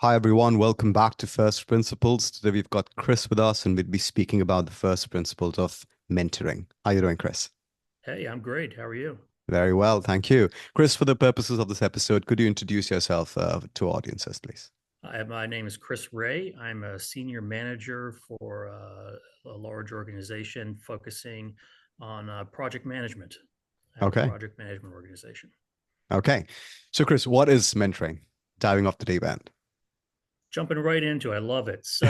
Hi, everyone. Welcome back to First Principles. Today we've got Chris with us, and we'll be speaking about the first principles of mentoring. How are you doing, Chris? Hey, I'm great. How are you? Very well, thank you. Chris, for the purposes of this episode, could you introduce yourself to audiences, please? My name is Chris Ray. I'm a senior manager for a large organization focusing on project management. I have a Okay. project management organization. Okay. So, Chris, what is mentoring? Diving off the deep end. Jumping right into it, I love it. So,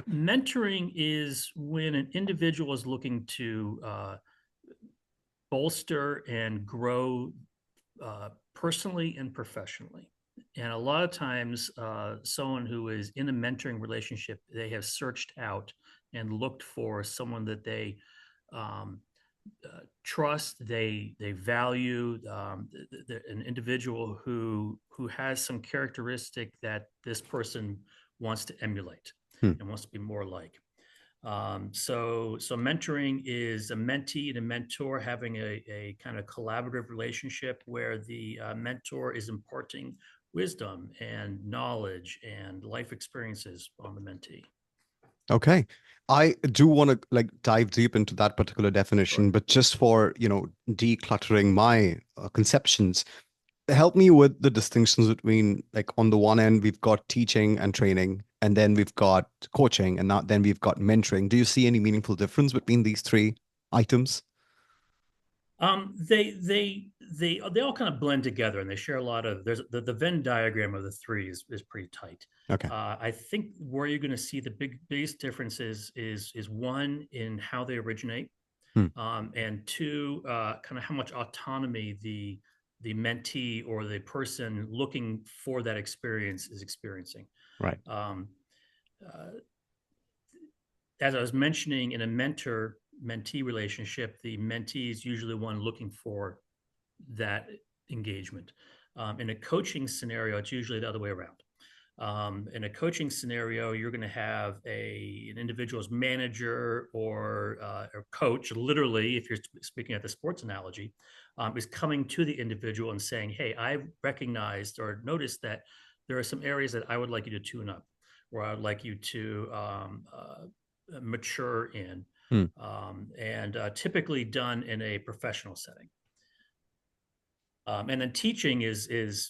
mentoring is when an individual is looking to bolster and grow personally and professionally. And a lot of times, someone who is in a mentoring relationship, they have searched out and looked for someone that they um, trust, they value, an individual who has some characteristic that this person wants to emulate Hmm. and wants to be more like. So mentoring is a mentee and a mentor having a kind of collaborative relationship where the mentor is imparting wisdom and knowledge and life experiences on the mentee. Okay. I do want to dive deep into that particular Sure. definition, but just for, decluttering my conceptions, help me with the distinctions between, like, on the one end we've got teaching and training, and then we've got coaching, and now then we've got mentoring. Do you see any meaningful difference between these three items? They all kind of blend together and they share a lot of. There's the Venn diagram of the three is pretty tight. Okay. I think where you're going to see the biggest differences is one in how they originate, Hmm. and two, kind of how much autonomy the mentee or the person looking for that experience is experiencing. Right. Um, uh, as I was mentioning, in a mentor mentee relationship, the mentee is usually one looking for that engagement. In a coaching scenario, it's usually the other way around. In a coaching scenario, you're going to have an individual's manager or coach, literally, if you're speaking at the sports analogy, is coming to the individual and saying, "Hey, I recognized or noticed that there are some areas that I would like you to tune up, or I would like you to mature in," Hmm. and typically done in a professional setting. And then teaching is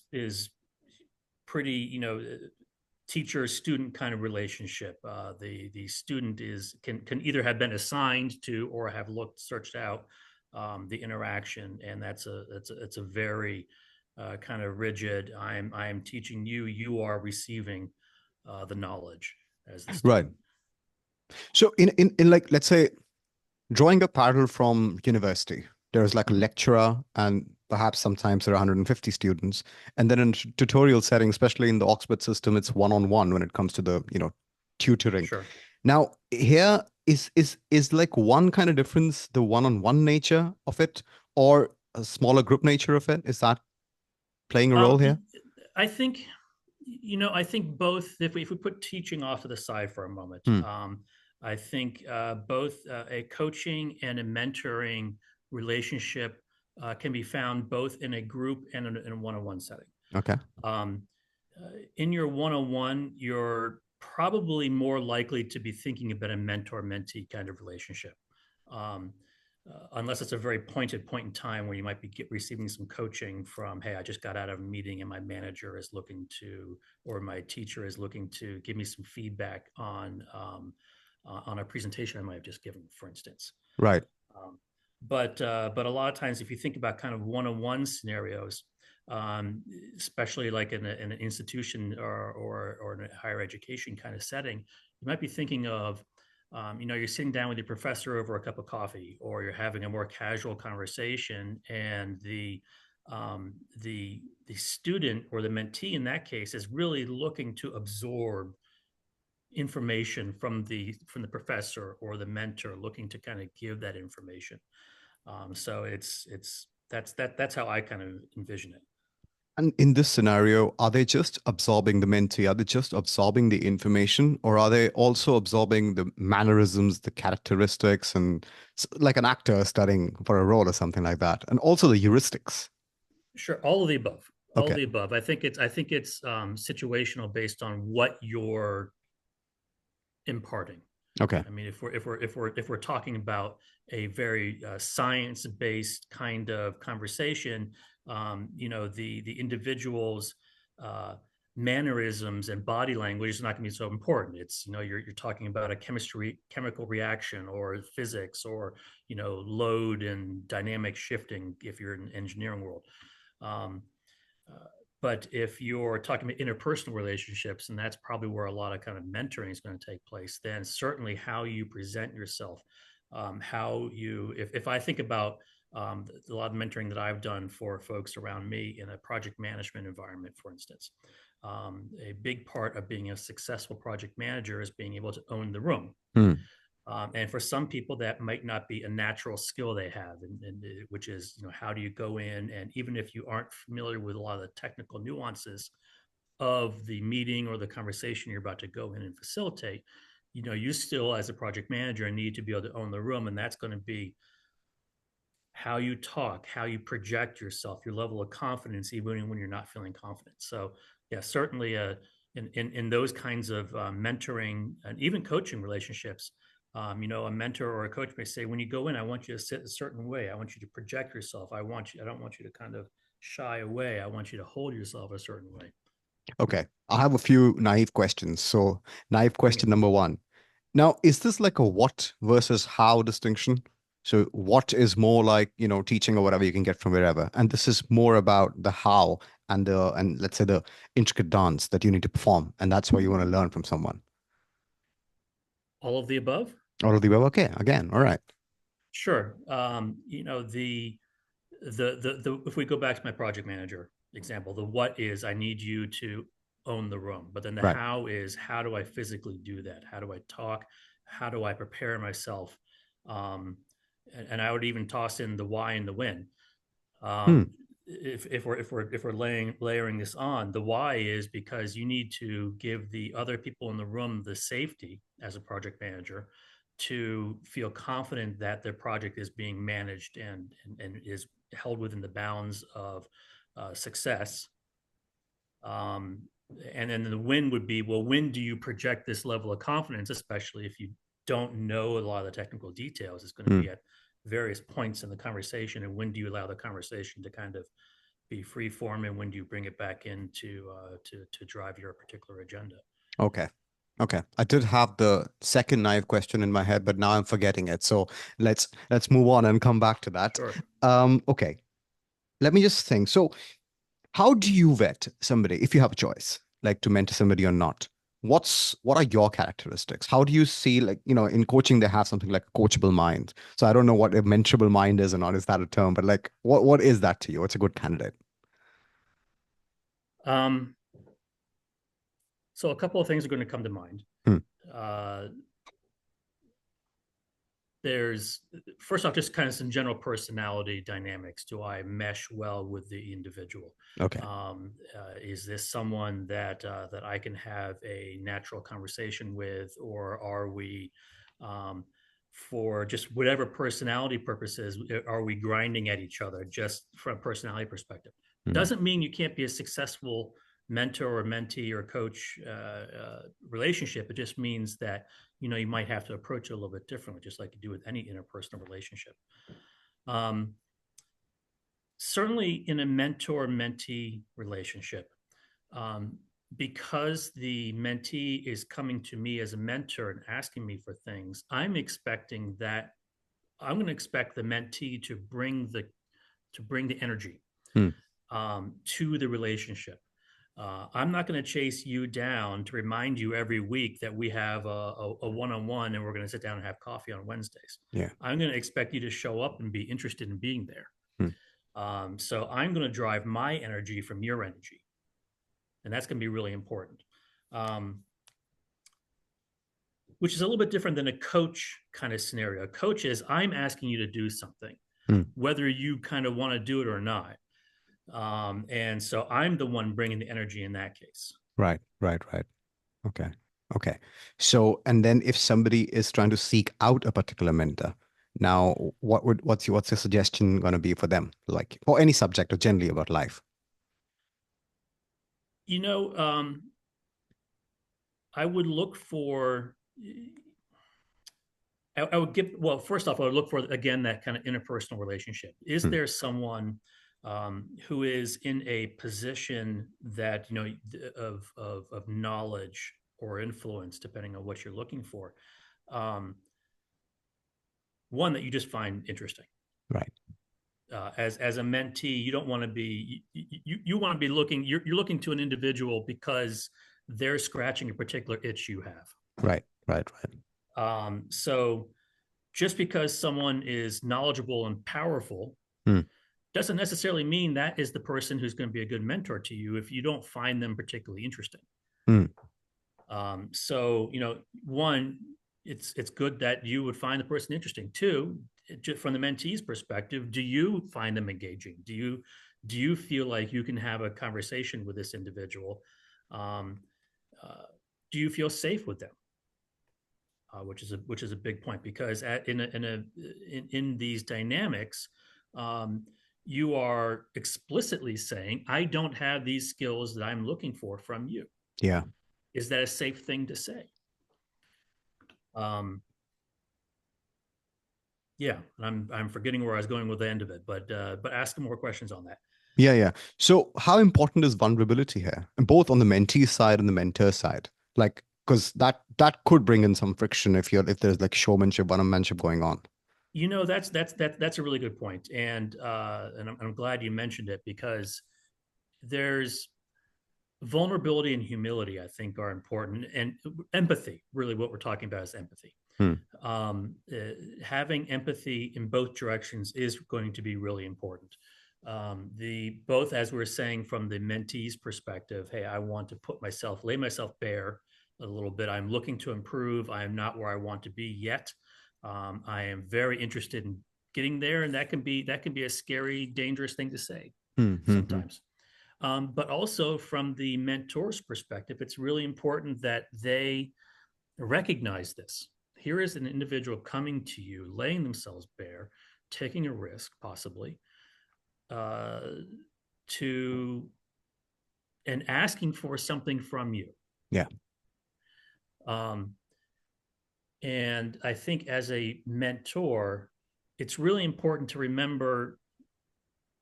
pretty, teacher student kind of relationship. The student is can either have been assigned to or have looked searched out the interaction, and that's a very kind of rigid. I am teaching you. You are receiving the knowledge as the Right. student. So in like, let's say, drawing a parallel from university, there's like a Mhm. lecturer, and perhaps sometimes there are 150 students, and then in tutorial setting, especially in the Oxford system, it's one-on-one when it comes to the, tutoring. Sure. Now, here is like one kind of difference, the one-on-one nature of it, or a smaller group nature of it. Is that playing a role Um, here? I think, I think both. If we put teaching off to the side for a moment, Hmm. I think both a coaching and a mentoring relationship can be found both in a group and in a one-on-one setting. Okay. Um, in your one-on-one, you're probably more likely to be thinking about a mentor-mentee kind of relationship. Um, unless it's a very pointed point in time where you might be receiving some coaching from, hey, I just got out of a meeting and my manager is looking to, or my teacher is looking to give me some feedback on a presentation I might have just given, for instance. Right. Um, but a lot of times, if you think about kind of one-on-one scenarios, um, especially like in an institution or in a higher education kind of setting, you might be thinking of, you're sitting down with your professor over a cup of coffee, or you're having a more casual conversation, and the student or the mentee in that case is really looking to absorb information from the professor or the mentor, looking to kind of give that information. So that's how I kind of envision it. And in this scenario, are they just absorbing the mentee? Are they just absorbing the information, or are they also absorbing the mannerisms, the characteristics, and like an actor studying for a role or something like that, and also the heuristics? Sure, all of the above. All Okay. the above. I think it's situational based on what you're imparting. Okay. I mean, if we're talking about a very science-based kind of conversation, the individual's uh, mannerisms and body language is not going to be so important. It's you're talking about a chemical reaction or physics or load and dynamic shifting if you're in the engineering world. Um, uh, but if you're talking about interpersonal relationships, and that's probably where a lot of kind of mentoring is going to take place, then certainly how you present yourself, how you, if I think about a lot of mentoring that I've done for folks around me in a project management environment, for instance, a big part of being a successful project manager is being able to own the room. Hmm. And for some people, that might not be a natural skill they have, and which is, how do you go in and even if you aren't familiar with a lot of the technical nuances of the meeting or the conversation you're about to go in and facilitate, you still as a project manager need to be able to own the room, and that's going to be how you talk, how you project yourself, your level of confidence, even when you're not feeling confident. So, yeah, certainly, in those kinds of mentoring and even coaching relationships, a mentor or a coach may say, when you go in, I want you to sit a certain way. I want you to project yourself. I don't want you to kind of shy away. I want you to hold yourself a certain way. Okay. I have a few naive questions. So, naive Bring it. question number one. Now, is this like a what versus how distinction? So, what is more like, teaching or whatever you can get from wherever, and this is more about the how and let's say the intricate dance that you need to perform, and that's what you want to learn from someone. All of the above? All of the above. Okay. Again. All right. Sure. The if we go back to my project manager example, the what is I need you to own the room, but then the Right. how is how do I physically do that? How do I talk? How do I prepare myself? And I would even toss in the why and the when. Hmm. If we're layering this on, the why is because you need to give the other people in the room the safety as a project manager to feel confident that their project is being managed and is held within the bounds of success. Um, and then the when would be, well, when do you project this level of confidence, especially if you don't know a lot of the technical details? It's going to Hmm. be at various points in the conversation. And when do you allow the conversation to kind of be free form, and when do you bring it back in to drive your particular agenda? Okay. Okay. I did have the second naive question in my head, but now I'm forgetting it. So let's move on and come back to that. Sure. Okay. Let me just think. So how do you vet somebody if you have a choice, like to mentor somebody or not? What are your characteristics? How do you see, like, in coaching they have something like a coachable mind. So I don't know what a mentorable mind is or not. Is that a term? But like what is that to you? What's a good candidate? Um, so a couple of things are going to come to mind. Hmm. Uh, there's first off just kind of some general personality dynamics. Do I mesh well with the individual? Okay. Is this someone that I can have a natural conversation with, or are we, um, for just whatever personality purposes, are we grinding at each other just from a personality perspective? Hmm. Doesn't mean you can't be a successful mentor or mentee or coach relationship. It just means that you might have to approach it a little bit differently, just like you do with any interpersonal relationship. Um, Certainly in a mentor mentee relationship, um, because the mentee is coming to me as a mentor and asking me for things, I'm going to expect the mentee to bring the energy Hmm. to the relationship. I'm not going to chase you down to remind you every week that we have a one-on-one and we're going to sit down and have coffee on Wednesdays. Yeah. I'm going to expect you to show up and be interested in being there. Hmm. So I'm going to drive my energy from your energy, and that's going to be really important. Um, which is a little bit different than a coach kind of scenario. A coach is I'm asking you to do something, Hmm. whether you kind of want to do it or not. And so I'm the one bringing the energy in that case. Right. Right. Right. Okay. Okay. So, and then if somebody is trying to seek out a particular mentor, now what's your suggestion going to be for them? Like for any subject or generally about life? You know, I would look for, I would give, well, first off, I would look for, again, that kind of interpersonal relationship. Is Hmm. there someone who is in a position that, of knowledge or influence, depending on what you're looking for? Um, One that you just find interesting. Right. As a mentee, you don't want to be, you want to be looking, you're looking to an individual because they're scratching a particular itch you have. Right. Right. Right. So just because someone is knowledgeable and powerful Hmm. doesn't necessarily mean that is the person who's going to be a good mentor to you if you don't find them particularly interesting. Hmm. So, one, it's good that you would find the person interesting. Two, just from the mentee's perspective, do you find them engaging? Do you feel like you can have a conversation with this individual? Um, uh, do you feel safe with them? Which is a big point because in these dynamics, um, you are explicitly saying, "I don't have these skills that I'm looking for from you." Yeah. Is that a safe thing to say? Um, yeah, I'm forgetting where I was going with the end of it, but ask more questions on that. Yeah. Yeah. So how important is vulnerability here, both on the mentee side and the mentor side? Like, because that could bring in some friction if there's like showmanship, one-manship going on. That's a really good point, and I'm glad you mentioned it because there's vulnerability and humility. I think are important, and empathy. Really, what we're talking about is empathy. Hmm. Having empathy in both directions is going to be really important. The both, as we're saying, from the mentee's perspective, hey, I want to lay myself bare a little bit. I'm looking to improve. I am not where I want to be yet. I am very interested in getting there, and that can be a scary, dangerous thing to say Hmm. Hmm. Hmm. sometimes. But also from the mentor's perspective, it's really important that they recognize this. Here is an individual coming to you, laying themselves bare, taking a risk, possibly, uh, to and asking for something from you. Yeah. Um, and I think as a mentor, it's really important to remember.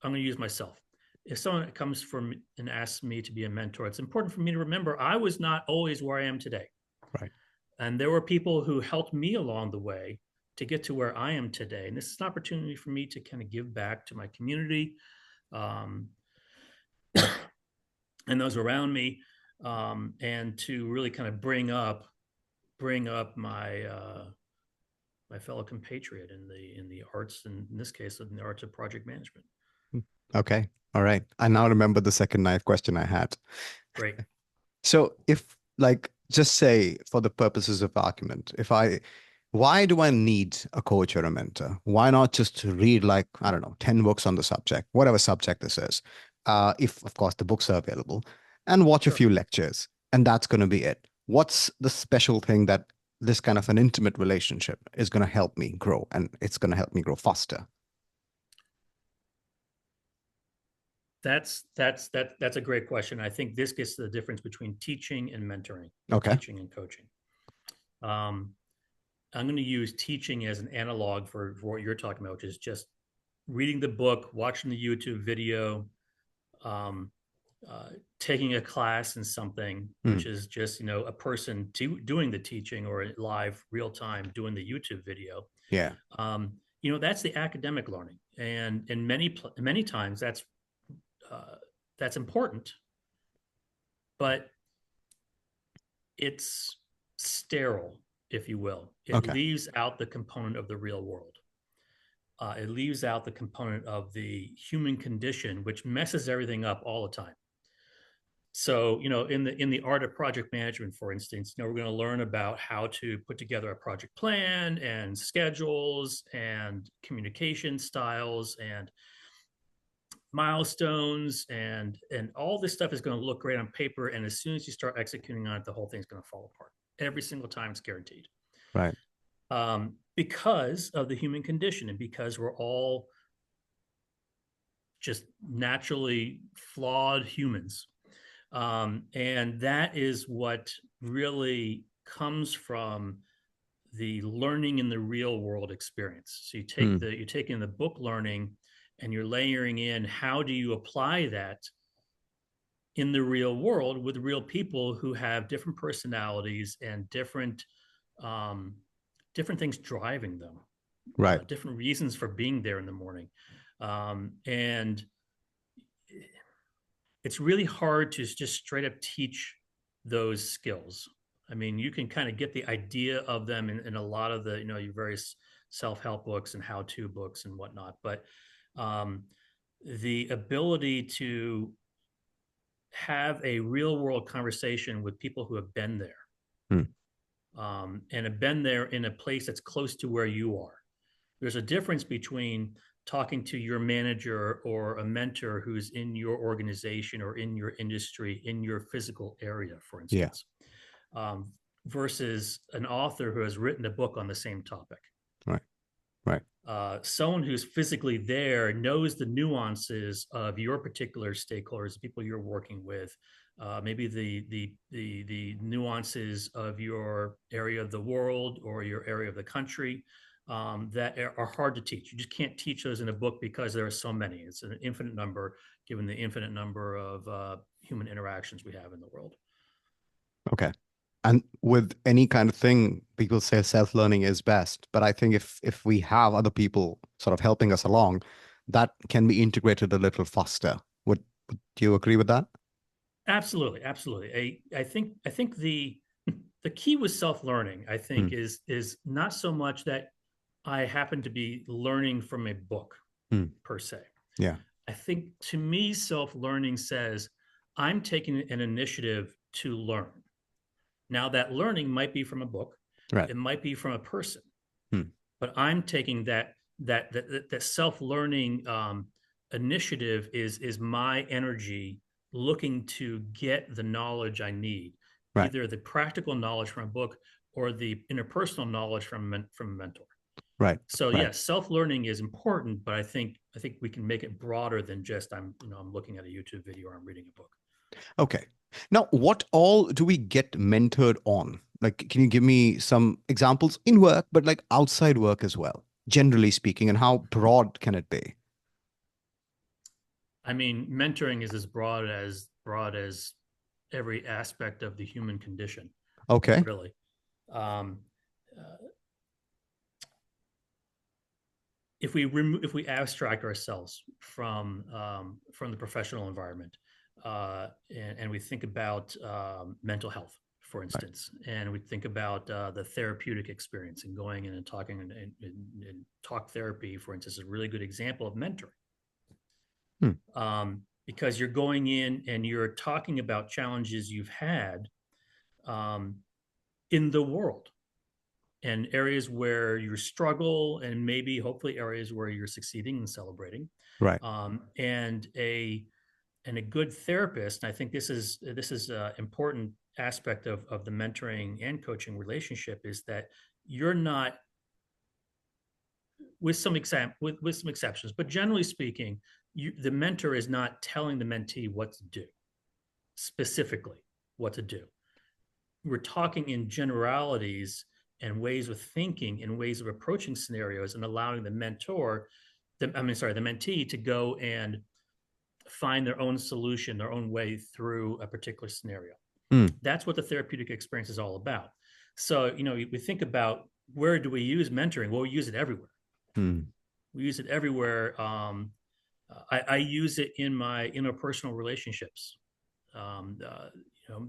I'm going to use myself. If someone comes from and asks me to be a mentor, it's important for me to remember I was not always where I am today. Right. And there were people who helped me along the way to get to where I am today. And this is an opportunity for me to kind of give back to my community, um, and those around me, and to really kind of bring up my fellow compatriot in the arts, and in this case, in the arts of project management. Okay. All right. I now remember the second knife question I had. Great. So if like just say for the purposes of argument, why do I need a coach or a mentor? Why not just read like, I don't know, 10 books on the subject, whatever subject this is, if of course the books are available, and watch a Sure. few lectures, and that's going to be it. What's the special thing that this kind of an intimate relationship is going to help me grow and it's going to help me grow faster? That's a great question. I think this gets to the difference between teaching and mentoring, or Okay. teaching and coaching. Um, I'm going to use teaching as an analog for what you're talking about, which is just reading the book, watching the YouTube video, um, uh, taking a class in something, Hmm. which is just a person doing the teaching or live real time doing the YouTube video. Yeah. That's the academic learning, and many times uh, that's important, but it's sterile, if you will. It Okay. leaves out the component of the real world. It leaves out the component of the human condition, which messes everything up all the time. So, in the art of project management, for instance, we're going to learn about how to put together a project plan and schedules and communication styles and milestones, and all this stuff is going to look great on paper. And as soon as you start executing on it, the whole thing's going to fall apart every single time. It's guaranteed, Right. because of the human condition and because we're all just naturally flawed humans. And that is what really comes from the learning in the real world experience. So Hmm. you're taking the book learning and you're layering in how do you apply that in the real world with real people who have different personalities and um, different things driving them, Right. different reasons for being there in the morning, and it's really hard to just straight up teach those skills. I mean, you can kind of get the idea of them in a lot of the, your various self-help books and how-to books and whatnot, but um, the ability to have a real world conversation with people who have been there, Hmm. and have been there in a place that's close to where you are. There's a difference between talking to your manager or a mentor who's in your organization or in your industry, in your physical area, for Yeah. instance, um, versus an author who has written a book on the same topic. Right. Right. Someone who's physically there knows the nuances of your particular stakeholders, the people you're working with, maybe the nuances of your area of the world or your area of the country, that are hard to teach. You just can't teach those in a book because there are so many. It's an infinite number, given the infinite number of human interactions we have in the world. Okay. And with any kind of thing, people say self-learning is best. But I think if we have other people sort of helping us along, that can be integrated a little faster. Do you agree with that? Absolutely, absolutely. I think the key with self learning, I Hmm. think, is not so much that I happen to be learning from a book Hmm. per se. Yeah. I think to me, self learning says I'm taking an initiative to learn. Now, that learning might be from a book, Right. it might be from a person, Hmm. but I'm taking that self learning initiative is my energy looking to get the knowledge I need, Right. either the practical knowledge from a book or the interpersonal knowledge from a mentor. Right. So Right. yes, self learning is important, but I think we can make it broader than just I'm looking at a YouTube video or I'm reading a book. Okay. Now, what all do we get mentored on? Like, can you give me some examples in work, but like outside work as well, generally speaking, and how broad can it be? I mean, mentoring is as broad as every aspect of the human condition, Okay. really. Um, uh, if we abstract ourselves from the professional environment, and we think about mental health, for Right. instance, and we think about the therapeutic experience and going in and talking and talk therapy, for instance, is a really good example of mentoring, Hmm. because you're going in and you're talking about challenges you've had um, in the world and areas where you struggle and maybe hopefully areas where you're succeeding and celebrating, Right. and a good therapist. And I think this is an important aspect of the mentoring and coaching relationship, is that you're not, with some exceptions, but generally speaking, the mentor is not telling the mentee what to do, specifically what to do. We're talking in generalities and ways of thinking and ways of approaching scenarios and allowing the mentee to go and find their own solution, their own way through a particular scenario. Hmm. That's what the therapeutic experience is all about. So, we think about, where do we use mentoring? Well, we use it everywhere. Hmm. We use it everywhere. I use it in my interpersonal relationships. Um, uh, you know,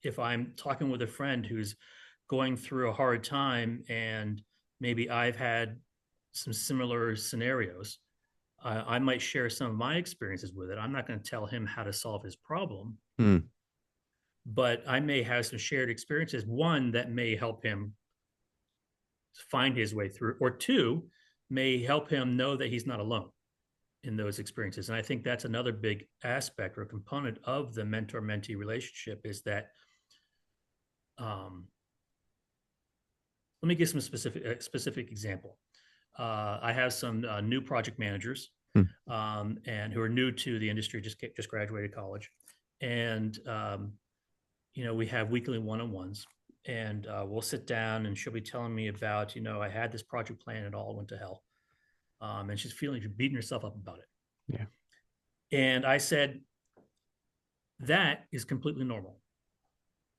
if I'm talking with a friend who's going through a hard time and maybe I've had some similar scenarios, I might share some of my experiences with it. I'm not going to tell him how to solve his problem, Hmm. but I may have some shared experiences. One that may help him find his way through, or two may help him know that he's not alone in those experiences. And I think that's another big aspect or component of the mentor mentee relationship, is that um, let me give some specific example. I have some new project managers, Hmm. and who are new to the industry, just graduated college, And we have weekly one-on-ones, and we'll sit down, and she'll be telling me about, I had this project plan, and it all went to hell. And she's beating herself up about it. Yeah. And I said, that is completely normal.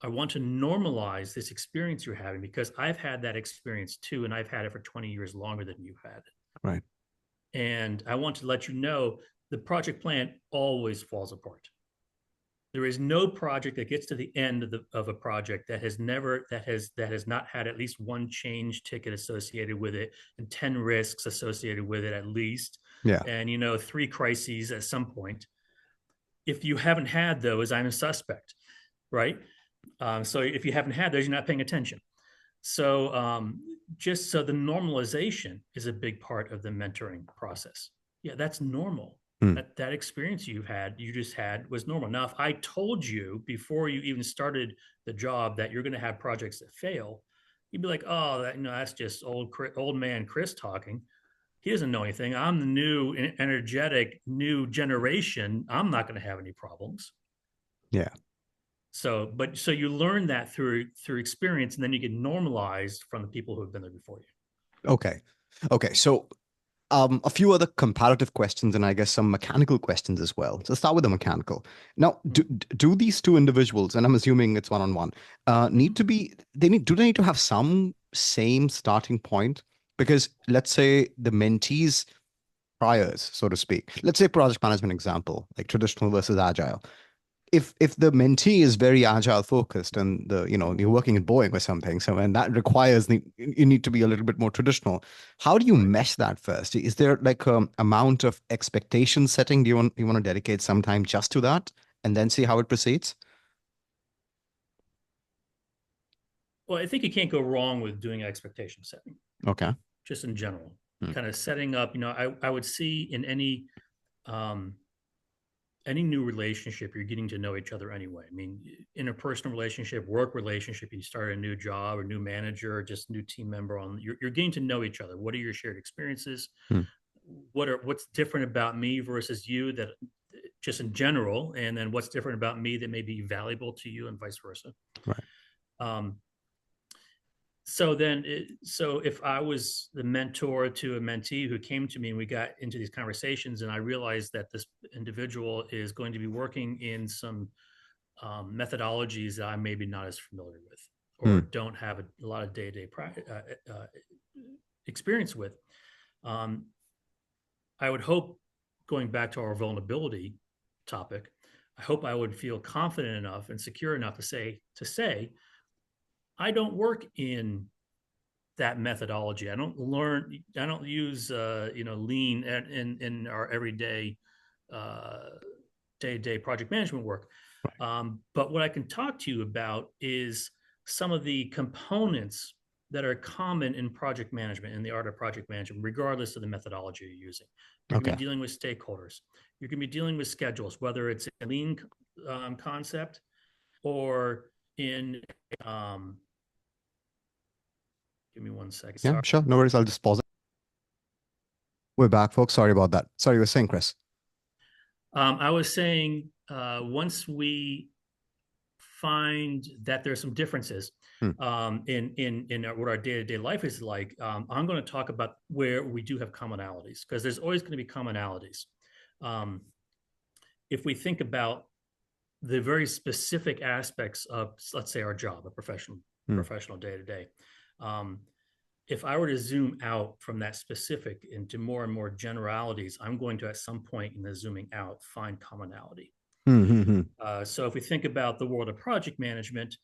I want to normalize this experience you're having, because I've had that experience too, and I've had it for 20 years longer than you've had it. Right. And I want to let you know the project plan always falls apart. There is no project that gets to the end of a project that has not had at least one change ticket associated with it, and 10 risks associated with it at least, Yeah. and 3 crises at some point. If you haven't had those, I'm a suspect, right? So if you haven't had those, you're not paying attention. So just so the normalization is a big part of the mentoring process. Yeah, that's normal. Mm. That experience you just had was normal. Now, if I told you before you even started the job that you're going to have projects that fail, you'd be like, "Oh, that's just old man Chris talking. He doesn't know anything. I'm the new, energetic, new generation. I'm not going to have any problems." Yeah. So you learn that through experience, and then you get normalized from the people who have been there before you. Okay. Okay. So a few other comparative questions and I guess some mechanical questions as well. So start with the mechanical. Now, do these two individuals, and I'm assuming it's one on one, need to be do they need to have some same starting point? Because let's say the mentees priors, so to speak. Let's say project management example, like traditional versus agile. If the mentee is very agile focused and you're working at Boeing or something, so and that requires you need to be a little bit more traditional. How do you Right. mesh that first? Is there like amount of expectation setting? Do you want to dedicate some time just to that and then see how it proceeds? Well, I think you can't go wrong with doing expectation setting, Okay. just in general. Hmm. Kind of setting up, I would see in um, any new relationship, you're getting to know each other anyway. I mean, interpersonal relationship, work relationship, you start a new job or new manager, or just new team member you're getting to know each other. What are your shared experiences? Hmm. What's different about me versus you, that just in general, and then what's different about me that may be valuable to you, and vice versa. Right. Um, so if I was the mentor to a mentee who came to me, and we got into these conversations, and I realized that this individual is going to be working in some methodologies that I'm maybe not as familiar with, or Hmm. don't have a lot of day-to-day experience with, um, I would hope, going back to our vulnerability topic, I hope I would feel confident enough and secure enough to say I don't work in that methodology. I don't use lean in our everyday uh, day-to-day project management work. Right. But what I can talk to you about is some of the components that are common in project management, in the art of project management, regardless of the methodology you're using. You're going to Okay. be dealing with stakeholders. You're going to be dealing with schedules, whether it's a lean concept or in um, give me one second. Yeah, Sorry. sure. No worries. I'll just pause it. We're back, folks. Sorry about that. Sorry, you were saying, Chris. I was saying, once we find that there's some differences Hmm. in what our day-to-day life is like, I'm going to talk about where we do have commonalities, because there's always going to be commonalities. Um, if we think about the very specific aspects of, let's say, our job, a Hmm. professional day-to-day, um, if I were to zoom out from that specific into more and more generalities, I'm going to, at some point in the zooming out, find commonality. Hmm. Hmm. Hmm. So if we think about the world of project management,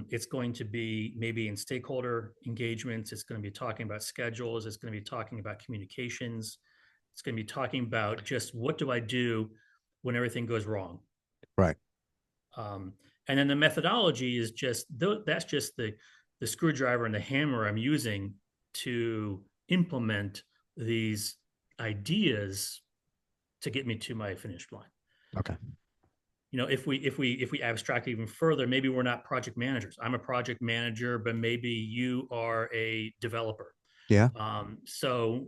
it's going to be maybe in stakeholder engagements. It's going to be talking about schedules. It's going to be talking about communications. It's going to be talking about just what do I do when everything goes wrong. Right. Um, and then the methodology is that's just the screwdriver and the hammer I'm using to implement these ideas to get me to my finish line. Okay. If we abstract even further, maybe we're not project managers. I'm a project manager, but maybe you are a developer. Yeah. So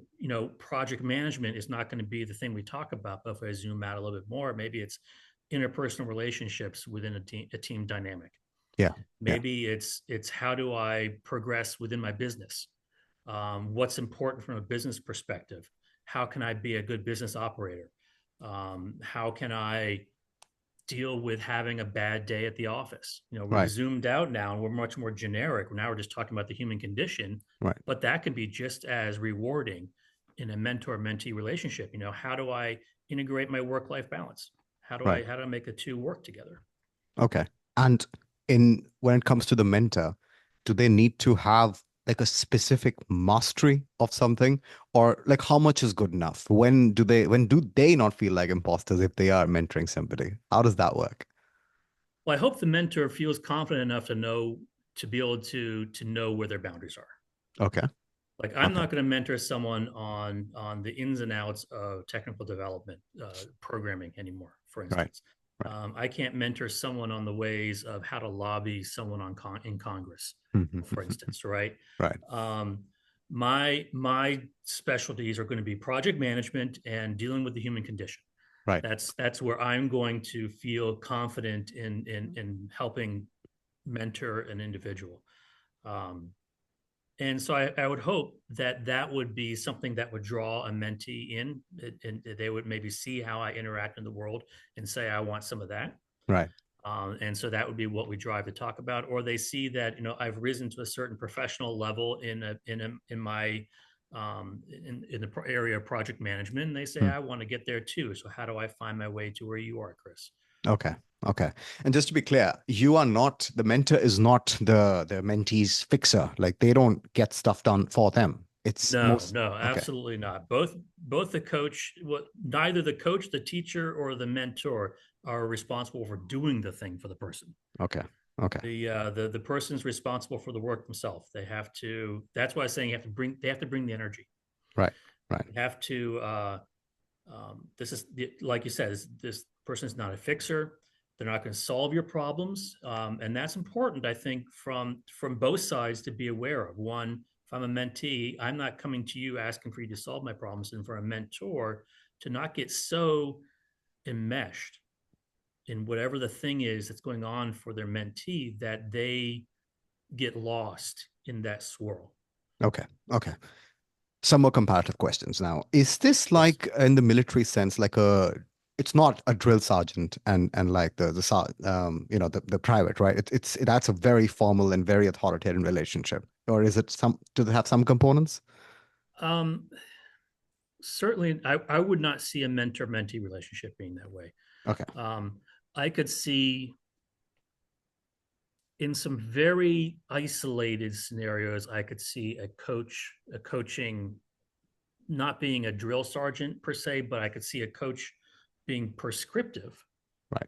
project management is not going to be the thing we talk about. But if I zoom out a little bit more, maybe it's interpersonal relationships within a team dynamic. Yeah. Yeah. Maybe it's how do I progress within my business? What's important from a business perspective? How can I be a good business operator? How can I deal with having a bad day at the office? We've Right. zoomed out now and we're much more generic. Now we're just talking about the human condition, Right. but that can be just as rewarding in a mentor-mentee relationship. How do I integrate my work-life balance? Right. How do I make the two work together? Okay. And in when it comes to the mentor, do they need to have like a specific mastery of something, or like how much is good enough? When do they not feel like imposters if they are mentoring somebody? How does that work? Well, I hope the mentor feels confident enough to be able to know where their boundaries are. Okay. Like I'm Okay. not going to mentor someone on the ins and outs of technical development, programming anymore. For Right. instance, Right. I can't mentor someone on the ways of how to lobby someone in Congress, for instance. Right. Right. Um, my specialties are going to be project management and dealing with the human condition. Right. That's where I'm going to feel confident in helping mentor an individual. Um, and so I would hope that that would be something that would draw a mentee in, and they would maybe see how I interact in the world and say, I want some of that. Right. And so that would be what we drive to talk about. Or they see that, I've risen to a certain professional level in my in the area of project management. And they say, Hmm. I want to get there too. So how do I find my way to where you are, Chris? Okay. Okay. And just to be clear, you are not the mentor is not the mentee's fixer. Like they don't get stuff done for them. It's No, most no, okay. absolutely not. Both the coach, neither the coach, the teacher, or the mentor are responsible for doing the thing for the person. Okay. Okay. The person's responsible for the work themselves. They have to. That's why I'm saying they have to bring the energy. Right. Right. They have to. This is like you said. This person is not a fixer. They're not going to solve your problems, and that's important. I think from both sides to be aware of. One, if I'm a mentee, I'm not coming to you asking for you to solve my problems, and for a mentor to not get so enmeshed in whatever the thing is that's going on for their mentee that they get lost in that swirl. Okay. Okay. Some more comparative questions now. Is this Yes. like in the military sense, like a it's not a drill sergeant and like the private, right? That's a very formal and very authoritarian relationship. Or is it some do they have some components? Um, Certainly, I would not see a mentor mentee relationship being that way. Okay. Um, I could see in some very isolated scenarios, I could see a coaching, not being a drill sergeant per se, but I could see a coach being prescriptive Right.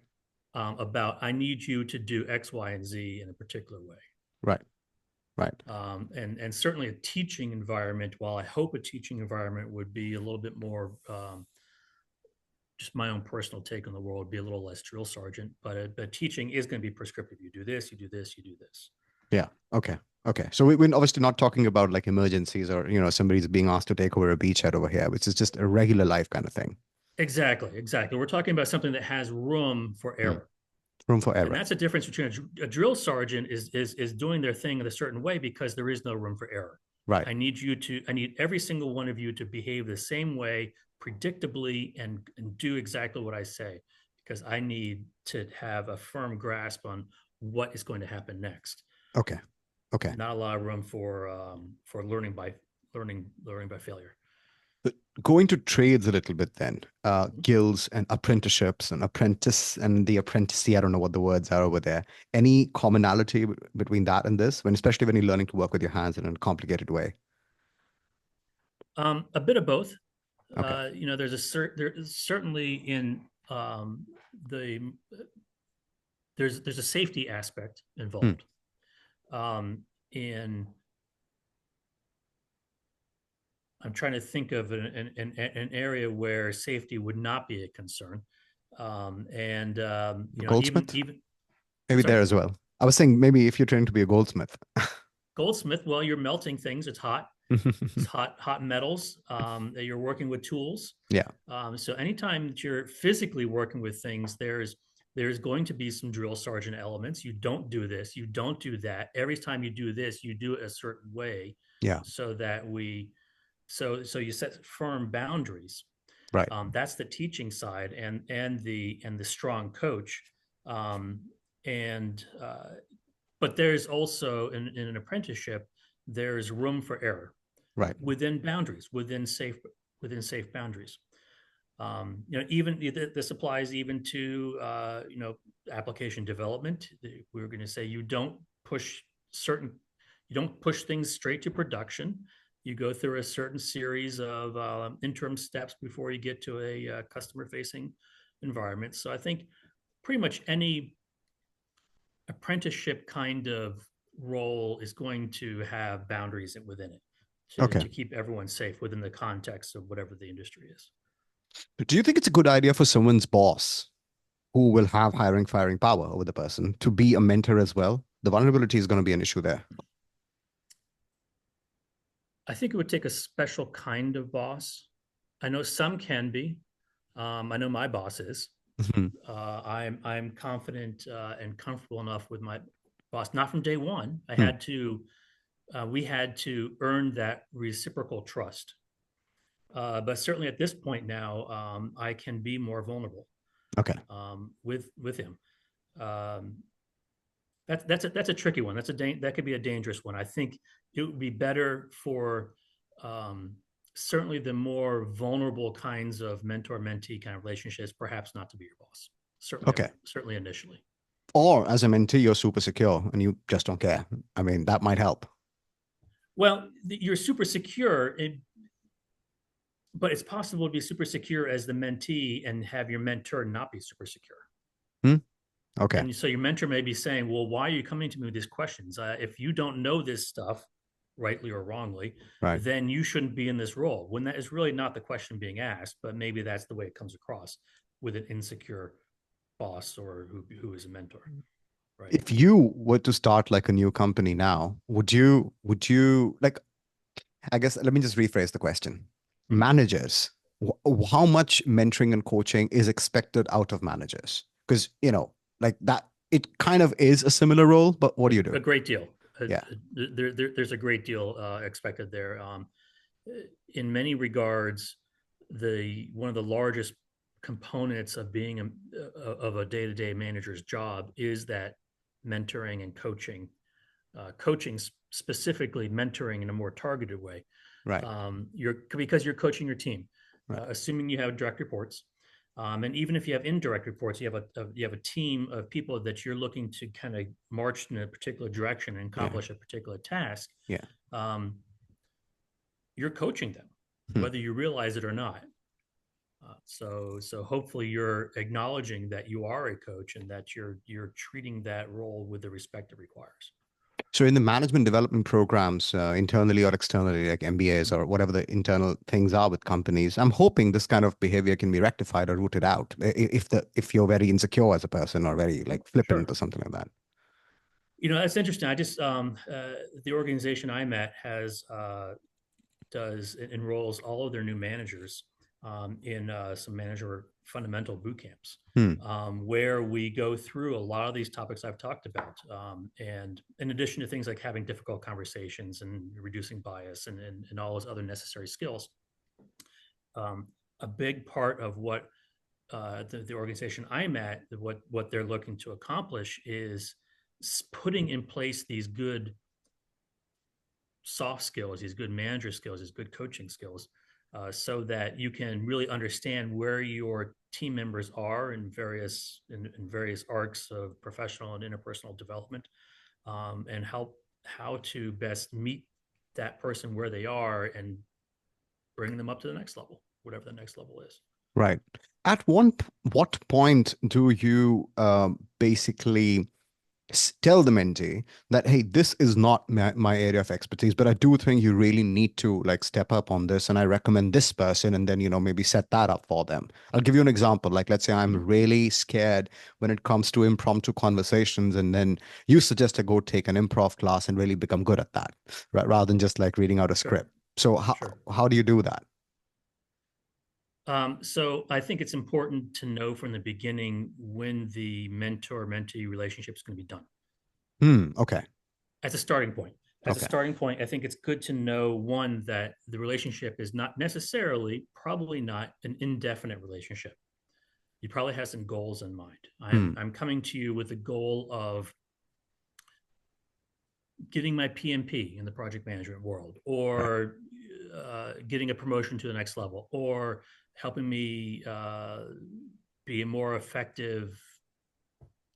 about I need you to do X, Y, and Z in a particular way. Right. Right. And certainly a teaching environment. While I hope a teaching environment would be a little bit more just my own personal take on the world, be a little less drill sergeant, but teaching is going to be prescriptive. You do this, you do this, you do this. Yeah. Okay. Okay. So we're obviously not talking about like emergencies or, somebody's being asked to take over a beachhead over here, which is just a regular life kind of thing. Exactly, exactly. We're talking about something that has room for Mm. error. Room for And error. that's a difference between a drill sergeant is doing their thing in a certain way because there is no room for error. Right. I need every single one of you to behave the same way, predictably, and do exactly what I say, because I need to have a firm grasp on what is going to happen next. Okay. Okay. Not a lot of room for learning by failure. But going to trades a little bit then, Mhm. guilds and apprenticeships and apprentice and the apprenticee, I don't know what the words are over there. Any commonality between that and this, especially when you're learning to work with your hands in a complicated way? A bit of both. Okay. There is certainly in the there's a safety aspect Hmm. involved in I'm trying to think of an area where safety would not be a concern. And Goldsmith? even I'm Maybe sorry, there as well. I was saying maybe if you're training to be a goldsmith. goldsmith. Well, you're melting things. It's hot. It's hot metals. You're working with tools. Yeah. So anytime that you're physically working with things, there's there's going to be some drill sergeant elements. You don't do this, you don't do that. Every time you do this, you do it a certain way, Yeah. so that so you set firm boundaries. Right. That's the teaching side, and the strong coach. Um, and But there's also in an apprenticeship, there's room for error Right. within boundaries, within safe boundaries. Even this applies even to application development. We're going to say certain you don't push things straight to production. You go through a certain series of interim steps before you get to a customer facing environment. So I think pretty much any apprenticeship kind of role is going to have boundaries within it Okay. to keep everyone safe within the context of whatever the industry is. Do you think it's a good idea for someone's boss who will have hiring, firing power over the person to be a mentor as well? The vulnerability is going to be an issue there. I think it would take a special kind of boss. I know some can be. I know my boss is. Mhm. I'm confident and comfortable enough with my boss. Not from day one. Hmm. We had to earn that reciprocal trust. But certainly at this point now, I can be more vulnerable Okay. with him. Um, that's a tricky one. That could be a dangerous one. I think it would be better for um, certainly the more vulnerable kinds of mentor mentee kind of relationships, perhaps not to be your boss. Okay. Certainly initially. Or as a mentee, you're super secure and you just don't care. I mean, that might help. Well, you're super secure, but it's possible to be super secure as the mentee and have your mentor not be super secure. Hmm? Okay. And so your mentor may be saying, well, why are you coming to me with these questions? If you don't know this stuff, rightly or wrongly, Right. then you shouldn't be in this role. When that is really not the question being asked, but maybe that's the way it comes across with an insecure boss or who is a mentor, right? If you were to start like a new company now, would you like, I guess, let me just rephrase the question. Mhm. Managers, how much mentoring and coaching is expected out of managers? Because, like that, it kind of is a similar role, but what do you do? A great deal. Yeah. There's a great deal expected there. In many regards, the one of the largest components of being of a day-to-day manager's job is that mentoring and coaching specifically mentoring in a more targeted way. Right. You're because you're coaching your team, Right. assuming you have direct reports. And even if you have indirect reports, you have a team of people that you're looking to kind of march in a particular direction and Yeah. accomplish a particular task. Yeah. Um, you're coaching them, Hmm. whether you realize it or not. So hopefully you're acknowledging that you are a coach and that you're treating that role with the respect it requires. So in the management development programs, internally or externally, like MBAs or whatever the internal things are with companies, I'm hoping this kind of behavior can be rectified or rooted out if you're very insecure as a person or very like flippant Sure. or something like that. That's interesting. The organization I'm at has does enrolls all of their new managers in some manager fundamental boot camps, Hmm. where we go through a lot of these topics I've talked about. And in addition to things like having difficult conversations and reducing bias and all those other necessary skills, um, a big part of what the organization I'm at, what they're looking to accomplish is putting in place these good soft skills, these good manager skills, these good coaching skills, so that you can really understand where your team members are in various arcs of professional and interpersonal development, and how to best meet that person where they are and bring them up to the next level, whatever the next level is. Right. What point do you basically tell the mentee that, hey, this is not my area of expertise, but I do think you really need to like step up on this, and I recommend this person, and then maybe set that up for them. I'll give you an example. Like, let's say I'm Mhm. really scared when it comes to impromptu conversations, and then you suggest I go take an improv class and really become good at that, right? Rather than just like reading out a Sure, script. So sure. how do you do that? So I think it's important to know from the beginning when the mentor-mentee relationship is going to be done. Okay. As a starting point. As a Okay. starting point, I think it's good to know one that the relationship is not necessarily, probably not an indefinite relationship. You probably have some goals in mind. I'm Hmm. I'm coming to you with the goal of getting my PMP in the project management world, Right. or getting a promotion to the next level, or helping me be a more effective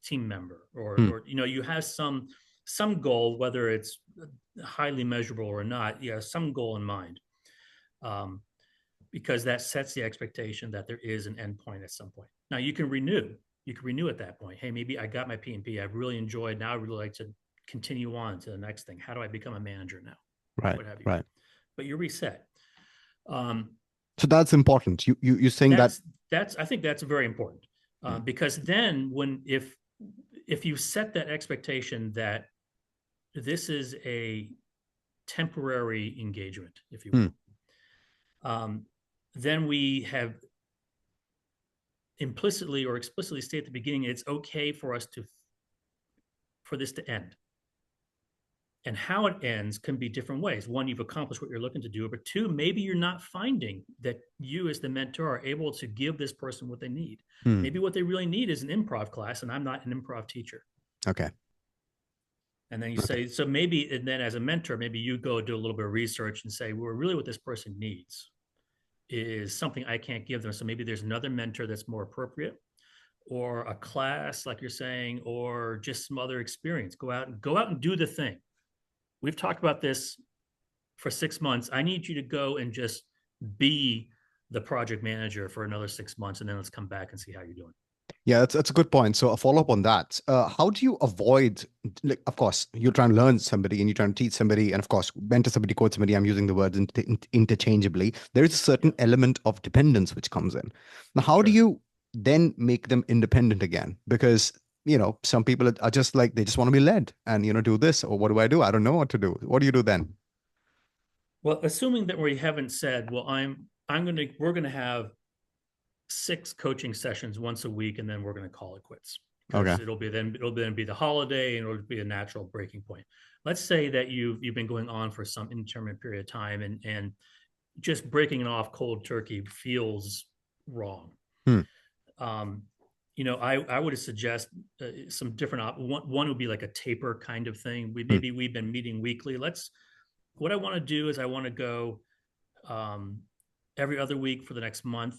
team member, or Hmm. you have some goal, whether it's highly measurable or not. You have some goal in mind, um, because that sets the expectation that there is an endpoint at some point. Now you can renew at that point. Hey, maybe I got my PMP, I've really enjoyed, now I really like to continue on to the next thing. How do I become a manager now? Right. What have you. Right. But you're reset. um, So that's important. You're saying that. that's I think that's very important, Hmm. because then when if you set that expectation that this is a temporary engagement, if you Hmm. will, then we have implicitly or explicitly state at the beginning it's okay for us to for this to end. And how it ends can be different ways. One, you've accomplished what you're looking to do, but two, maybe you're not finding that you as the mentor are able to give this person what they need. Hmm. Maybe what they really need is an improv class, and I'm not an improv teacher. Okay. And then you Okay. say, so maybe, and then as a mentor, maybe you go do a little bit of research and say, well, really what this person needs is something I can't give them. So maybe there's another mentor that's more appropriate, or a class, like you're saying, or just some other experience. Go out and do the thing. We've talked about this for 6 months. I need you to go and just be the project manager for another 6 months, and then let's come back and see how you're doing. Yeah, that's a good point. So a follow up on that. How do you avoid, like, of course, you're trying to learn somebody and you're trying to teach somebody, and of course, mentor somebody, coach somebody. I'm using the words interchangeably. There is a Yeah, certain element of dependence which comes in. Now, how do sure. you then make them independent again? Because some people are just like they just want to be led and do this, or what do I do? I don't know what to do. What do you do then? Well, assuming that we haven't said, well, we're gonna have 6 coaching sessions once a week, and then we're gonna call it quits Okay. because it'll then be the holiday and it'll be a natural breaking point. Let's say that you've been going on for some indeterminate period of time, and just breaking it off cold turkey feels wrong. Hmm. um, I would suggest some different one would be like a taper kind of thing. Hmm. We've been meeting weekly. What I want to do is I want to go um, every other week for the next month,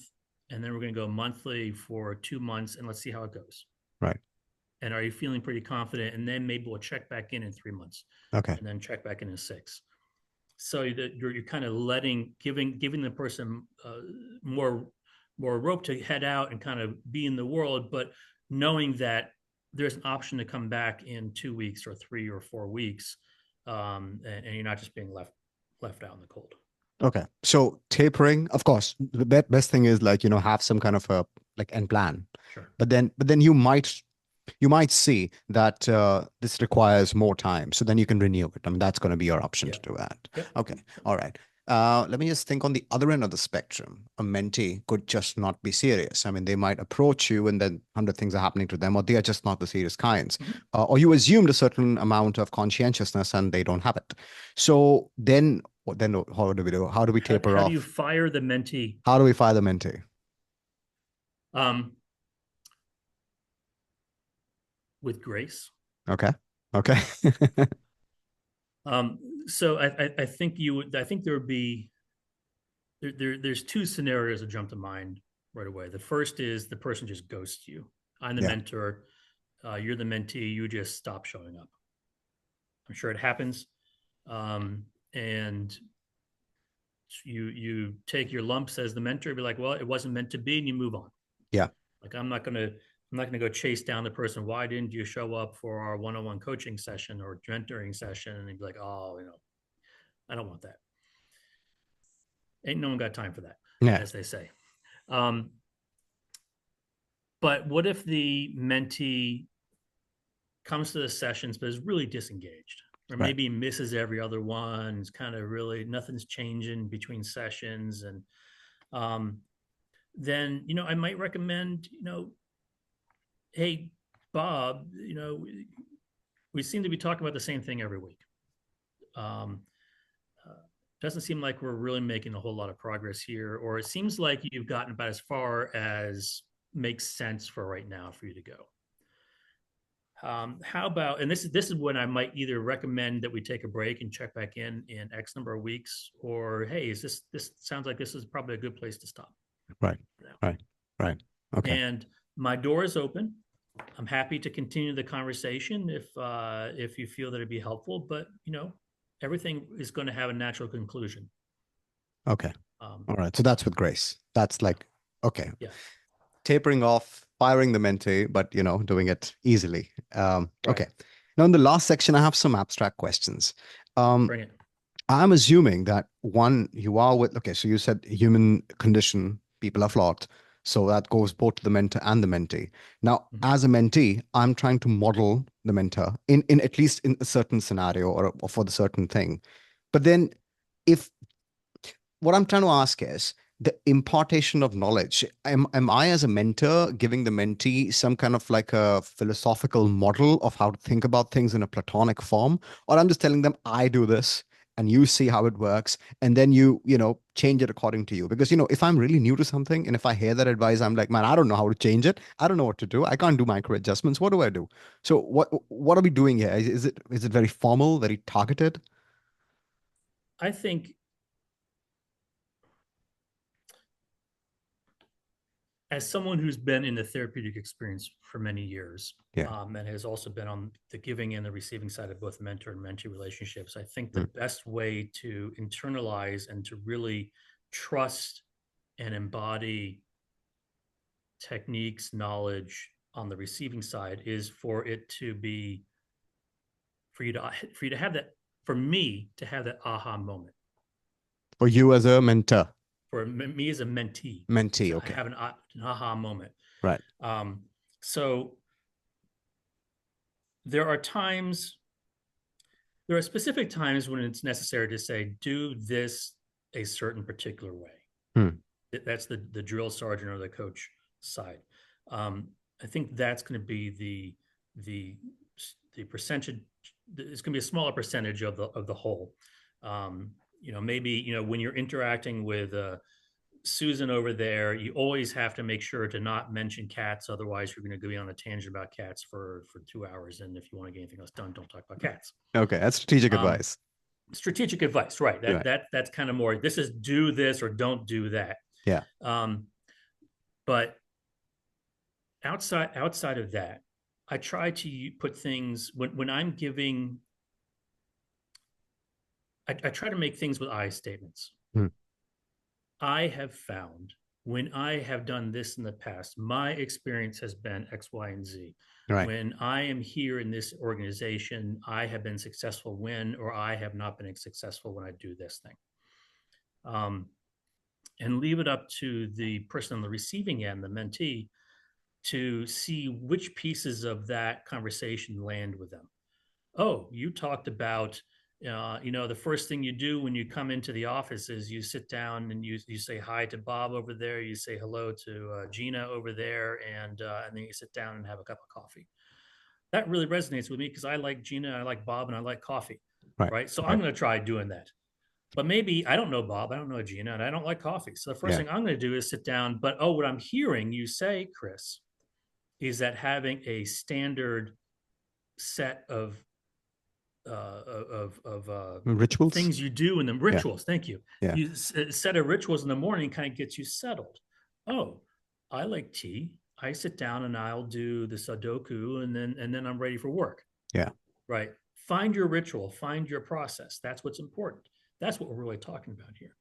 and then we're going to go monthly for 2 months, and let's see how it goes. Right. And are you feeling pretty confident? And then maybe we'll check back in 3 months, Okay. and then check back in 6. So that you're kind of giving the person more rope to head out and kind of be in the world, but knowing that there's an option to come back in 2 weeks or 3 or 4 weeks, and you're not just being left out in the cold. Okay. So tapering, of course, the best thing is like, have some kind of a like end plan. Sure. But then you might see that this requires more time. So then you can renew it. I mean, that's going to be your option to Yeah. do that. Yep. Okay. All right. Let me just think on the other end of the spectrum. A mentee could just not be serious. I mean, they might approach you and then 100 things are happening to them, or they are just not the serious kinds. Mm-hmm. Or you assumed a certain amount of conscientiousness and they don't have it. So then how do we do? How do we taper How do you off? fire the mentee? How do we fire the mentee? Um, with grace. Okay. Okay. Um, so I think I think there would be there's 2 scenarios that jump to mind right away. The first is the person just ghosts you. I'm the Yeah. mentor, you're the mentee, you just stop showing up. I'm sure it happens, and you take your lumps as the mentor, be like, well, it wasn't meant to be, and you move on. Yeah. Like I'm not gonna go chase down the person. Why didn't you show up for our one-on-one coaching session or mentoring session? And be like, oh, I don't want that. Ain't no one got time for that, Yeah. as they say. Um, but what if the mentee comes to the sessions but is really disengaged, or Right. maybe misses every other one? It's kind of really nothing's changing between sessions, and um, then, I might recommend, hey, Bob, we seem to be talking about the same thing every week. Um, doesn't seem like we're really making a whole lot of progress here, or it seems like you've gotten about as far as makes sense for right now for you to go. How about, and this is when I might either recommend that we take a break and check back in X number of weeks, or hey, is this sounds like this is probably a good place to stop Right. now. Right. Okay. And my door is open. I'm happy to continue the conversation if you feel that it'd be helpful, but everything is going to have a natural conclusion. Okay. Um, All right. So that's with grace. That's like, okay. yeah, Tapering off, firing the mentee, but doing it easily. right. Okay. Now in the last section, I have some abstract questions. Um, Bring it. I'm assuming that one, you are with, okay, so you said human condition, people are flawed. So that goes both to the mentor and the mentee. Now, Mhm. as a mentee, I'm trying to model the mentor in at least in a certain scenario or for the certain thing. But then if what I'm trying to ask is the impartation of knowledge. Am I, as a mentor, giving the mentee some kind of like a philosophical model of how to think about things in a platonic form? Or I'm just telling them, I do this and you see how it works. And then change it according to you. Because, if I'm really new to something and if I hear that advice, I'm like, man, I don't know how to change it. I don't know what to do. I can't do micro adjustments. What do I do? So what are we doing here? Is it very formal, very targeted? I think as someone who's been in the therapeutic experience for many years, Yeah. and has also been on the giving and the receiving side of both mentor and mentee relationships, I think the Mm. best way to internalize and to really trust and embody techniques, knowledge on the receiving side is for it to be for you to have that for me to have that aha moment. For you as a mentor, For me as a mentee, mentee. to Okay. have an aha moment. Right. Um, so there are times, there are specific times when it's necessary to say, do this a certain particular way. Hmm. That's the drill sergeant or the coach side. Um, I think that's going to be the the percentage. It's going to be a smaller percentage of the whole. Maybe when you're interacting with Susan over there, you always have to make sure to not mention cats. Otherwise, you're going to be on a tangent about cats for 2 hours. And if you want to get anything else done, don't talk about cats. Okay. That's strategic Um, advice. Strategic advice, right? That Right. that that's kind of more. This is do this or don't do that. Yeah. Um, but outside of that, I try to put things when I'm giving. I try to make things with I statements. Hmm. I have found when I have done this in the past, my experience has been X, Y, and Z. Right. When I am here in this organization, I have been successful when, or I have not been successful when I do this thing. And leave it up to the person on the receiving end, the mentee, to see which pieces of that conversation land with them. Oh, you talked about, the first thing you do when you come into the office is you sit down and you say hi to Bob over there, you say hello to Gina over there, and then you sit down and have a cup of coffee. That really resonates with me because I like Gina, I like Bob, and I like coffee, Right. right? So I'm Right. going to try doing that. But maybe I don't know Bob, I don't know Gina, and I don't like coffee. So the first Yeah. thing I'm going to do is sit down. But oh, what I'm hearing you say, Chris, is that having a standard set of Rituals. things you do in the Yeah. rituals. Thank you. Yeah. You set of rituals in the morning kind of gets you settled. Oh, I like tea. I sit down and I'll do the Sudoku, and then I'm ready for work. Yeah. Right. Find your ritual. Find your process. That's what's important. That's what we're really talking about here.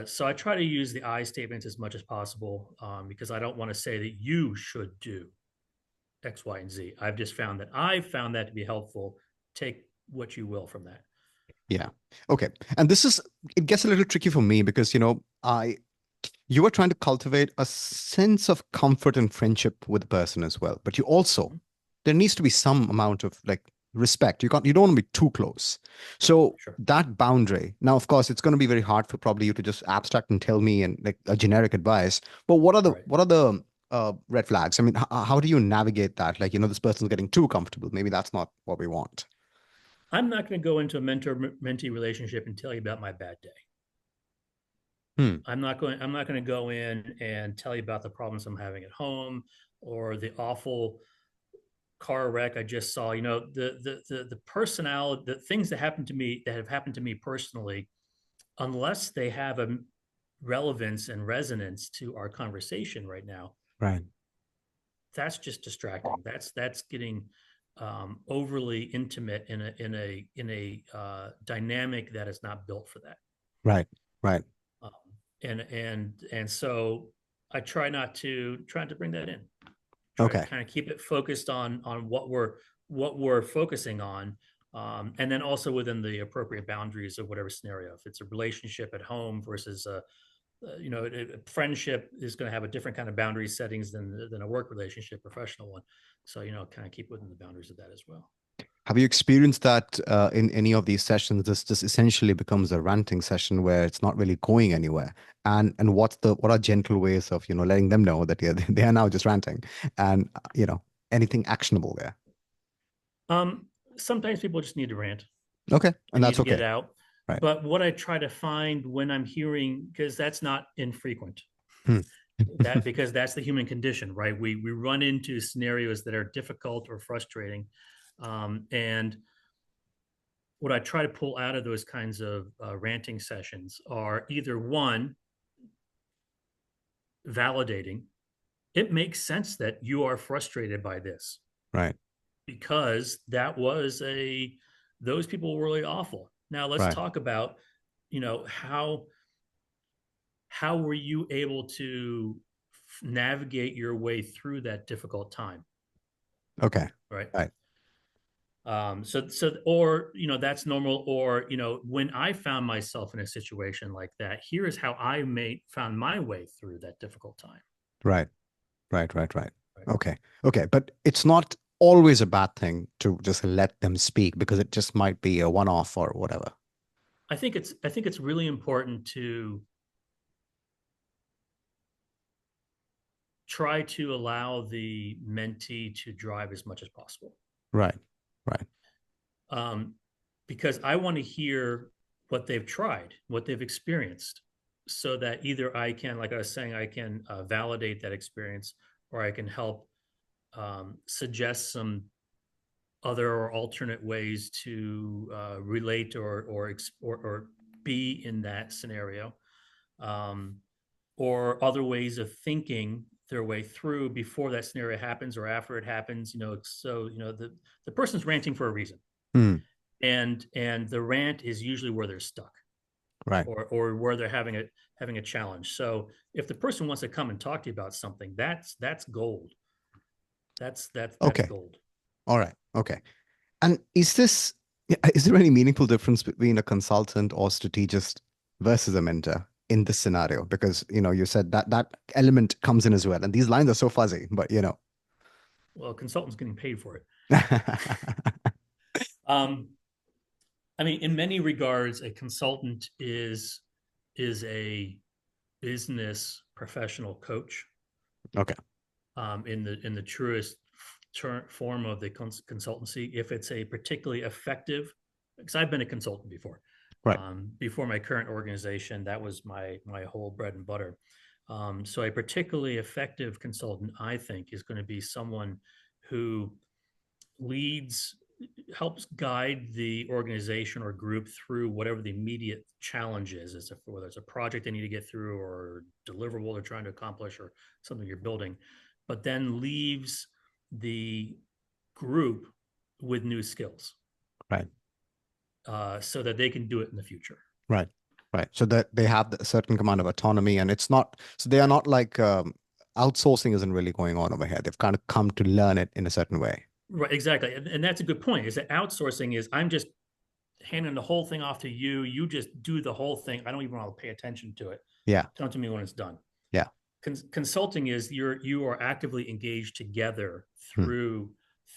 So I try to use the I statements as much as possible because I don't want to say that you should do X, Y, and Z. I've just found that I've found that to be helpful. Take what you will from that. Yeah. Okay. And it gets a little tricky for me because, you are trying to cultivate a sense of comfort and friendship with the person as well. But you also, Mhm. there needs to be some amount of like respect. You don't want to be too close. So Sure. that boundary. Now, of course, it's going to be very hard for probably you to just abstract and tell me and like a generic advice. But Right. what are the red flags? I mean, how do you navigate that? Like, this person's getting too comfortable. Maybe that's not what we want. I'm not going to go into a mentor mentee relationship and tell you about my bad day. Hmm. I'm not going to go in and tell you about the problems I'm having at home or the awful car wreck I just saw. The personality, the things that happened to me that have happened to me personally, unless they have a relevance and resonance to our conversation right now, Right. that's just distracting. That's getting overly intimate in a dynamic that is not built for that. Right. Right. Um, and so I try not to bring that in. Try to Okay. kind of keep it focused on what we're focusing on, and then also within the appropriate boundaries of whatever scenario. If it's a relationship at home versus a friendship is going to have a different kind of boundary settings than a work relationship, professional one. So kind of keep within the boundaries of that as well. Have you experienced that in any of these sessions? This essentially becomes a ranting session where it's not really going anywhere. And what are gentle ways of letting them know that they are now just ranting, and anything actionable there? Um, Sometimes people just need to rant. Okay, They and need that's to get okay. it out. Right. But what I try to find when I'm hearing, because that's not infrequent, Hmm. that because that's the human condition, right? We run into scenarios that are difficult or frustrating, and what I try to pull out of those kinds of ranting sessions are either one, validating. It makes sense that you are frustrated by this Right. because those people were really awful. Now let's Right. talk about, how were you able to navigate your way through that difficult time, Okay. right? Right. Or that's normal. Or when I found myself in a situation like that, here is how I made found my way through that difficult time. Right. Right. Right. Right. Right. Okay. Okay. But it's not always a bad thing to just let them speak because it just might be a one-off or whatever. I think it's really important to try to allow the mentee to drive as much as possible, Right. Right. um, because I want to hear what they've tried, what they've experienced, so that either I can, like I was saying, I can validate that experience, or I can help suggest some other or alternate ways to relate or be in that scenario, um, or other ways of thinking their way through before that scenario happens or after it happens. So the person's ranting for a reason, Hmm. and the rant is usually where they're stuck, Right. or where they're having a challenge. So if the person wants to come and talk to you about something, that's gold. That's Okay. gold. All right. Okay. And is there any meaningful difference between a consultant or strategist versus a mentor in this scenario? Because, you said that element comes in as well. And these lines are so fuzzy, but Well, a consultant's getting paid for it. Um, I mean, in many regards, a consultant is a business professional coach, Okay. in the truest form of the consultancy. If it's a particularly effective, because I've been a consultant before, Right. before my current organization, that was my whole bread and butter. So a particularly effective consultant, I think, is going to be someone who leads helps guide the organization or group through whatever the immediate challenge is, whether it's a project they need to get through or deliverable they're trying to accomplish or something you're building, but then leaves the group with new skills, Right. so that they can do it in the future. Right. Right. So that they have a certain amount of autonomy and it's not, so they are not like, outsourcing isn't really going on over here. They've kind of come to learn it in a certain way. Right, exactly. And that's a good point, is that outsourcing is I'm just handing the whole thing off to you. You just do the whole thing. I don't even want to pay attention to it. Yeah. Tell it to me when it's done. Yeah. Consulting is you are actively engaged together Hmm. through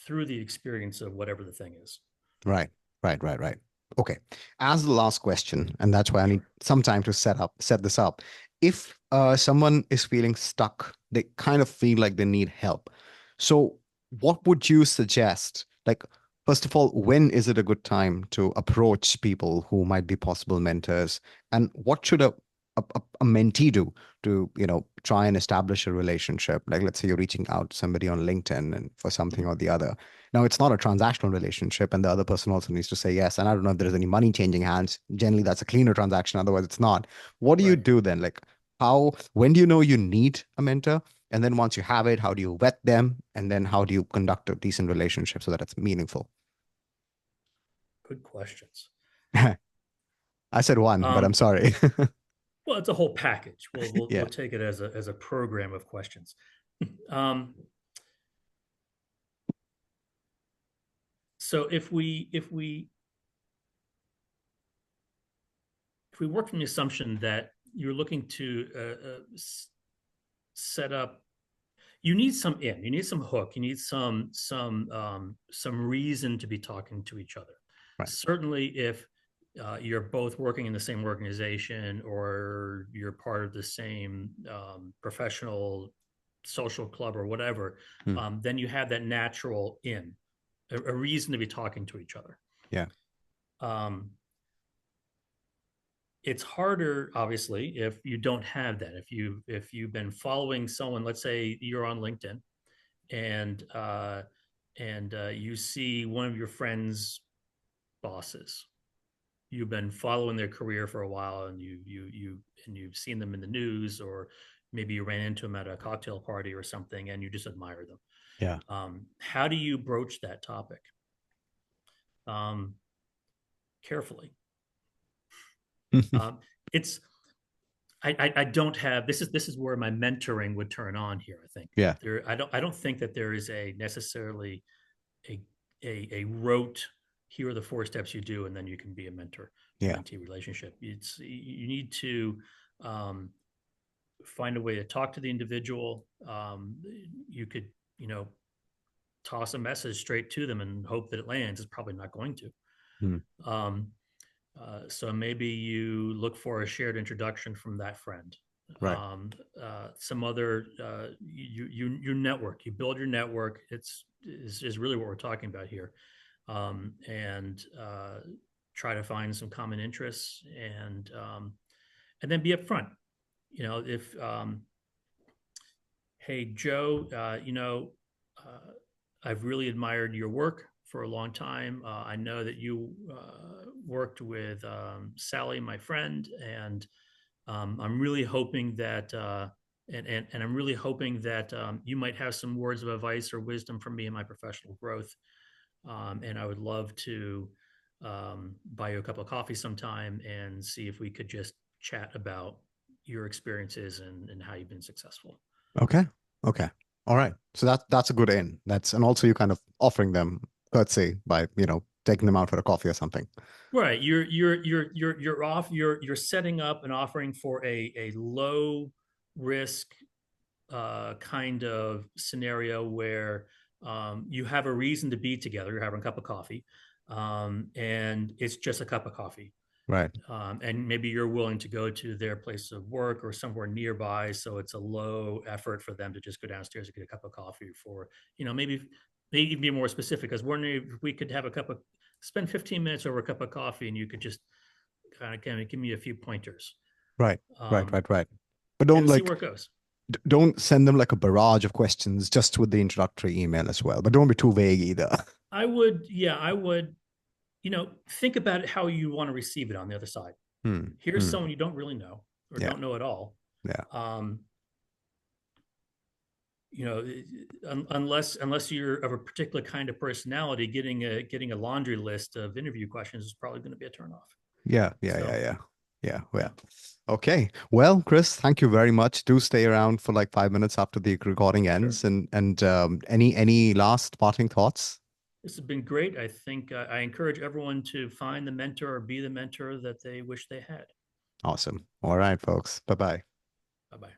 through the experience of whatever the thing is. Right, right. Okay. As the last question, and that's why I need Sure. some time to set this up. If someone is feeling stuck, they kind of feel like they need help. So, what would you suggest? Like, first of all, when is it a good time to approach people who might be possible mentors? And what should a mentee do to, try and establish a relationship? Like, let's say you're reaching out to somebody on LinkedIn and for something or the other. Now, it's not a transactional relationship, and the other person also needs to say yes. And I don't know if there's any money changing hands. Generally, that's a cleaner transaction. Otherwise, it's not. What do you Right. do then? Like, when do you know you need a mentor? And then once you have it, how do you vet them? And then how do you conduct a decent relationship so that it's meaningful? Good questions. I said one, but I'm Um, sorry. well, it's a whole package. We'll Yeah. take it as a program of questions. Um, so if we work from the assumption that you're looking to set up, you need you need some hook, you need some reason to be talking to each other. Right. Certainly, if you're both working in the same organization or you're part of the same professional social club or whatever, Hmm. then you have that natural a reason to be talking to each other. Yeah. Um, it's harder, obviously, if you don't have that. If you've been following someone, let's say you're on LinkedIn, and you see one of your friends' bosses. You've been following their career for a while, and you've seen them in the news, or maybe you ran into them at a cocktail party or something, and you just admire them. Yeah. How do you broach that topic? Um, Carefully. Um, it's I don't have this is where my mentoring would turn on here. I think Yeah. I don't think that there is a necessarily a a rote, here are the four steps you do and then you can be a mentor Yeah. mentee relationship. You need to um, find a way to talk to the individual. You could, you know, toss a message straight to them and hope that it lands. It's probably not going to. Hmm. um, so maybe you look for a shared introduction from that friend. Right. Some other you network. You build your network. Is really what we're talking about here, and try to find some common interests, and then be upfront. You know, if hey Joe, I've really admired your work for a long time. I know that you worked with Sally, my friend, and I'm really hoping that and I'm really hoping that you might have some words of advice or wisdom from me in my professional growth. And I would love to buy you a cup of coffee sometime and see if we could just chat about your experiences and how you've been successful. Okay. Okay. All right. So that's a good in. And also you kind of offering them courtesy by, taking them out for a coffee or something. Right. You're setting up and offering for a low risk kind of scenario where you have a reason to be together. You're having a cup of coffee, and it's just a cup of coffee. Right. And maybe you're willing to go to their place of work or somewhere nearby, so it's a low effort for them to just go downstairs and get a cup of coffee. For maybe be more specific. I was wondering if we could have spend 15 minutes over a cup of coffee, and you could just kind of give me a few pointers, Right. Right. um, Right. Right. But don't and see like where it goes. don't send them like a barrage of questions just with the introductory email as well. But don't be too vague either. I would, think about it how you want to receive it on the other side. Hmm. Here's Hmm. someone you don't really know or Yeah. don't know at all. Yeah. Um, you know, unless you're of a particular kind of personality, getting a laundry list of interview questions is probably going to be a turnoff. Yeah. Yeah. Yeah. So, Yeah. Yeah. yeah, Well. Okay. Well, Chris, thank you very much. Do stay around for like 5 minutes after the recording sure. ends. And any last parting thoughts? This has been great. I think I encourage everyone to find the mentor or be the mentor that they wish they had. Awesome. All right, folks. Bye bye. Bye bye.